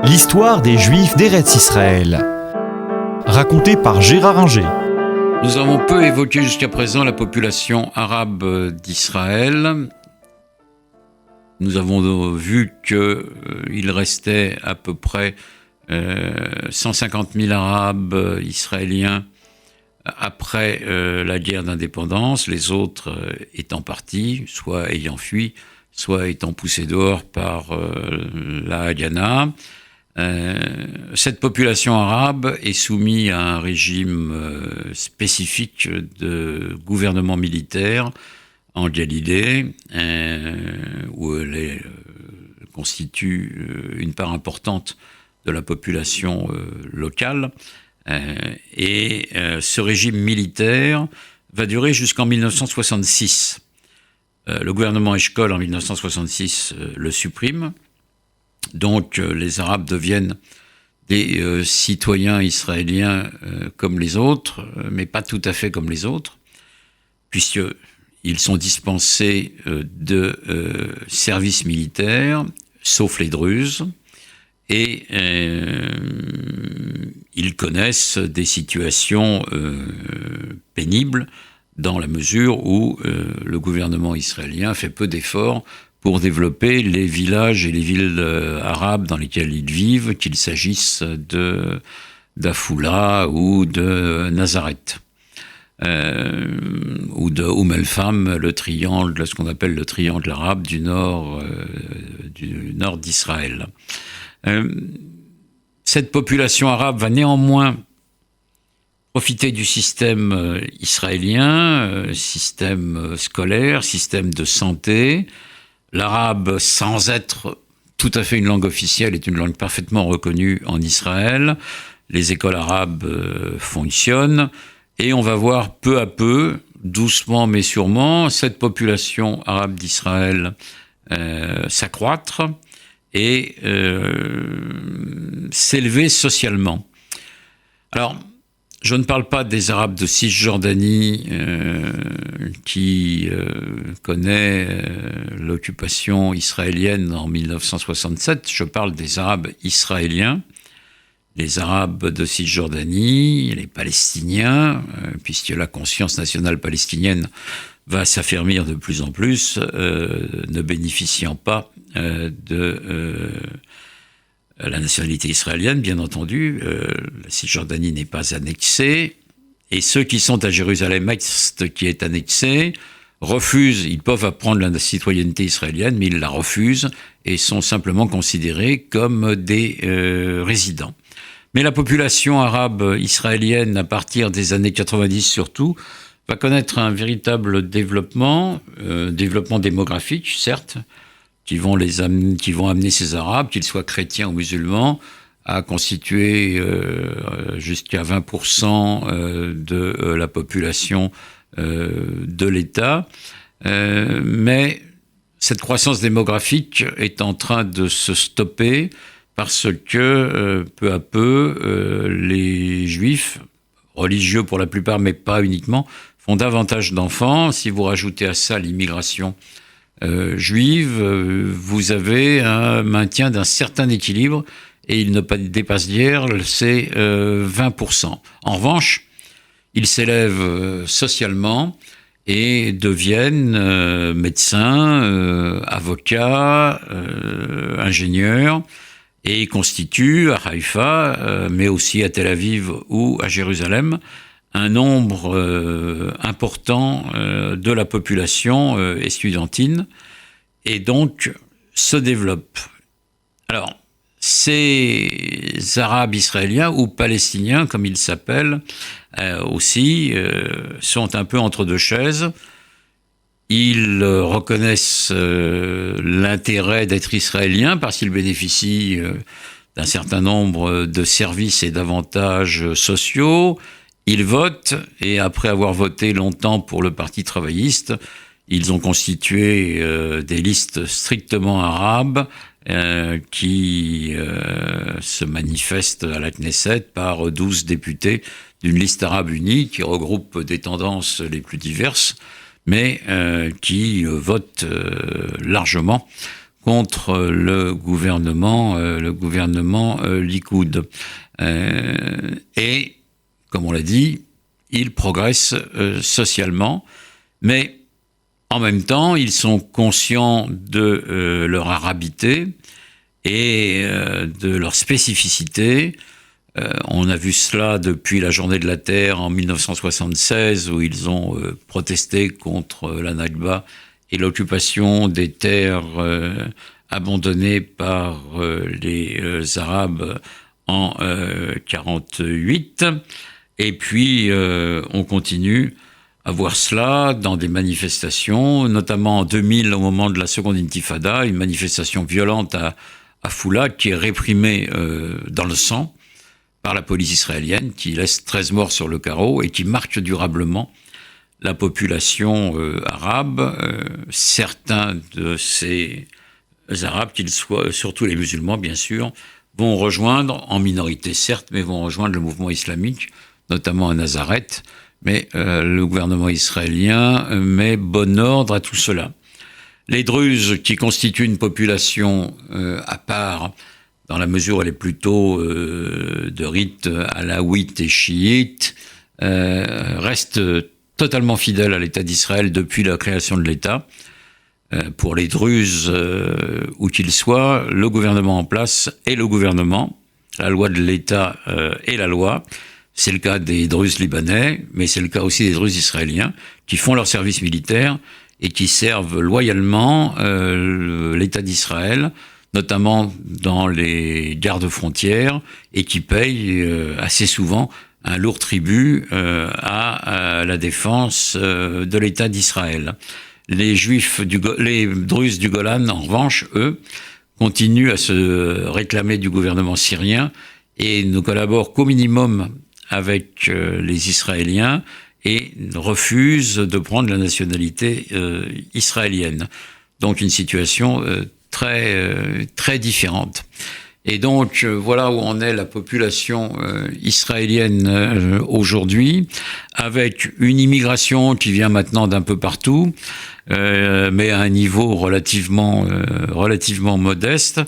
L'histoire des Juifs d'Eretz Israël, racontée par Gérard Inger. Nous avons peu évoqué jusqu'à présent la population arabe d'Israël. Nous avons vu qu'il restait à peu près 150 000 Arabes israéliens après la guerre d'indépendance, les autres étant partis, soit ayant fui, soit étant poussés dehors par la Haganah. Cette population arabe est soumise à un régime spécifique de gouvernement militaire en Galilée, où elle constitue une part importante de la population locale. Et ce régime militaire va durer jusqu'en 1966. Le gouvernement Eshkol, en 1966, le supprime. Donc les Arabes deviennent des citoyens israéliens comme les autres, mais pas tout à fait comme les autres, puisqu'ils sont dispensés de services militaires, sauf les Druzes, et ils connaissent des situations pénibles dans la mesure où le gouvernement israélien fait peu d'efforts pour développer les villages et les villes arabes dans lesquelles ils vivent, qu'il s'agisse d'Afula ou de Nazareth, ou de el-Fam, le triangle, ce qu'on appelle le triangle arabe du nord d'Israël. Cette population arabe va néanmoins profiter du système israélien, système scolaire, système de santé. L'arabe, sans être tout à fait une langue officielle, est une langue parfaitement reconnue en Israël. Les écoles arabes fonctionnent et on va voir peu à peu, doucement mais sûrement, cette population arabe d'Israël s'accroître et s'élever socialement. Alors, je ne parle pas des Arabes de Cisjordanie qui connaît l'occupation israélienne en 1967. Je parle des Arabes israéliens, les Arabes de Cisjordanie, les Palestiniens, puisque la conscience nationale palestinienne va s'affermir de plus en plus, ne bénéficiant pas de la nationalité israélienne, bien entendu. La Cisjordanie n'est pas annexée. Et ceux qui sont à Jérusalem-Est, qui est annexée, refusent, ils peuvent prendre la citoyenneté israélienne, mais ils la refusent et sont simplement considérés comme des résidents. Mais la population arabe israélienne, à partir des années 90 surtout, va connaître un véritable développement démographique, certes, qui vont amener ces Arabes, qu'ils soient chrétiens ou musulmans, à constituer jusqu'à 20% de la population de l'État. Mais cette croissance démographique est en train de se stopper parce que peu à peu, les Juifs, religieux pour la plupart, mais pas uniquement, font davantage d'enfants. Si vous rajoutez à ça l'immigration juive, vous avez un maintien d'un certain équilibre et il ne dépasse guère ces 20%. En revanche, ils s'élèvent socialement et deviennent médecins, avocats, ingénieurs et constituent à Haïfa, mais aussi à Tel Aviv ou à Jérusalem, un nombre important de la population estudiantine et donc se développe. Alors, ces Arabes israéliens ou Palestiniens, comme ils s'appellent aussi, sont un peu entre deux chaises. Ils reconnaissent l'intérêt d'être israéliens parce qu'ils bénéficient d'un certain nombre de services et d'avantages sociaux. Ils votent, et après avoir voté longtemps pour le Parti travailliste, ils ont constitué des listes strictement arabes qui se manifestent à la Knesset par 12 députés d'une liste arabe unie qui regroupe des tendances les plus diverses, mais qui votent largement contre le gouvernement Likoud. Et, comme on l'a dit, ils progressent socialement, mais en même temps, ils sont conscients de leur arabité et de leur spécificité. On a vu cela depuis la Journée de la Terre en 1976, où ils ont protesté contre la Nakba et l'occupation des terres abandonnées par les Arabes en 1948. Et puis, on continue à voir cela dans des manifestations, notamment en 2000, au moment de la seconde intifada, une manifestation violente à Foula qui est réprimée dans le sang par la police israélienne, qui laisse 13 morts sur le carreau et qui marque durablement la population arabe. Certains de ces Arabes, qu'ils soient, surtout les musulmans bien sûr, vont rejoindre, en minorité certes, mais vont rejoindre le mouvement islamique, notamment à Nazareth. Mais le gouvernement israélien met bon ordre à tout cela. Les Druzes, qui constituent une population à part, dans la mesure où elle est plutôt de rite alaouite et chiite, restent totalement fidèles à l'État d'Israël depuis la création de l'État. Pour les Druzes, où qu'ils soient, le gouvernement en place est le gouvernement, la loi de l'État est la loi. C'est le cas des Druzes libanais, mais c'est le cas aussi des Druzes israéliens, qui font leur service militaire et qui servent loyalement l'État d'Israël, notamment dans les gardes-frontières, et qui payent assez souvent un lourd tribut à la défense de l'État d'Israël. Les Druzes du Golan, en revanche, eux, continuent à se réclamer du gouvernement syrien et ne collaborent qu'au minimum avec les Israéliens et refusent de prendre la nationalité israélienne. Donc une situation très différente. Et donc voilà où en est la population israélienne aujourd'hui, avec une immigration qui vient maintenant d'un peu partout, mais à un niveau relativement modeste,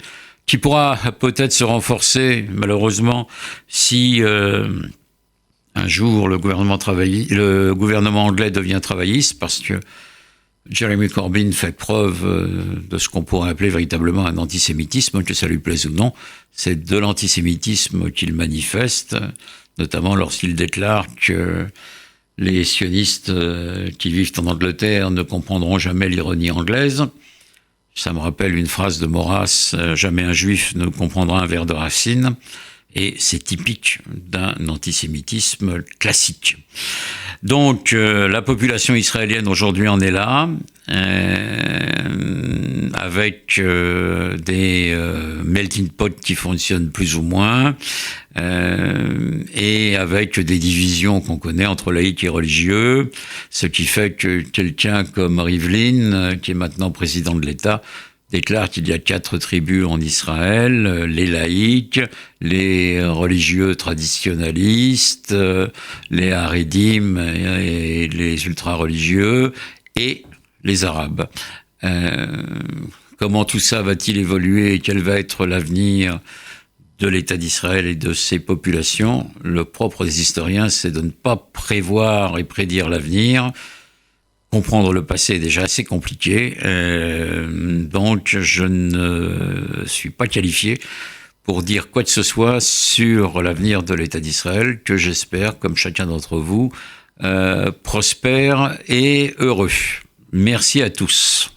qui pourra peut-être se renforcer malheureusement si un jour le gouvernement anglais devient travailliste, parce que Jeremy Corbyn fait preuve de ce qu'on pourrait appeler véritablement un antisémitisme, que ça lui plaise ou non. C'est de l'antisémitisme qu'il manifeste, notamment lorsqu'il déclare que les sionistes qui vivent en Angleterre ne comprendront jamais l'ironie anglaise. Ça me rappelle une phrase de Maurras, « Jamais un juif ne comprendra un vers de Racine ». Et c'est typique d'un antisémitisme classique. Donc la population israélienne aujourd'hui en est là, avec des melting pots qui fonctionnent plus ou moins, et avec des divisions qu'on connaît entre laïcs et religieux, ce qui fait que quelqu'un comme Rivlin, qui est maintenant président de l'État, déclare qu'il y a 4 tribus en Israël, les laïcs, les religieux traditionnalistes, les haredim et les ultra-religieux, et les arabes. Comment tout ça va-t-il évoluer et quel va être l'avenir de l'État d'Israël et de ses populations? Le propre des historiens, c'est de ne pas prévoir et prédire l'avenir. Comprendre le passé est déjà assez compliqué, donc je ne suis pas qualifié pour dire quoi que ce soit sur l'avenir de l'État d'Israël, que j'espère, comme chacun d'entre vous, prospère et heureux. Merci à tous.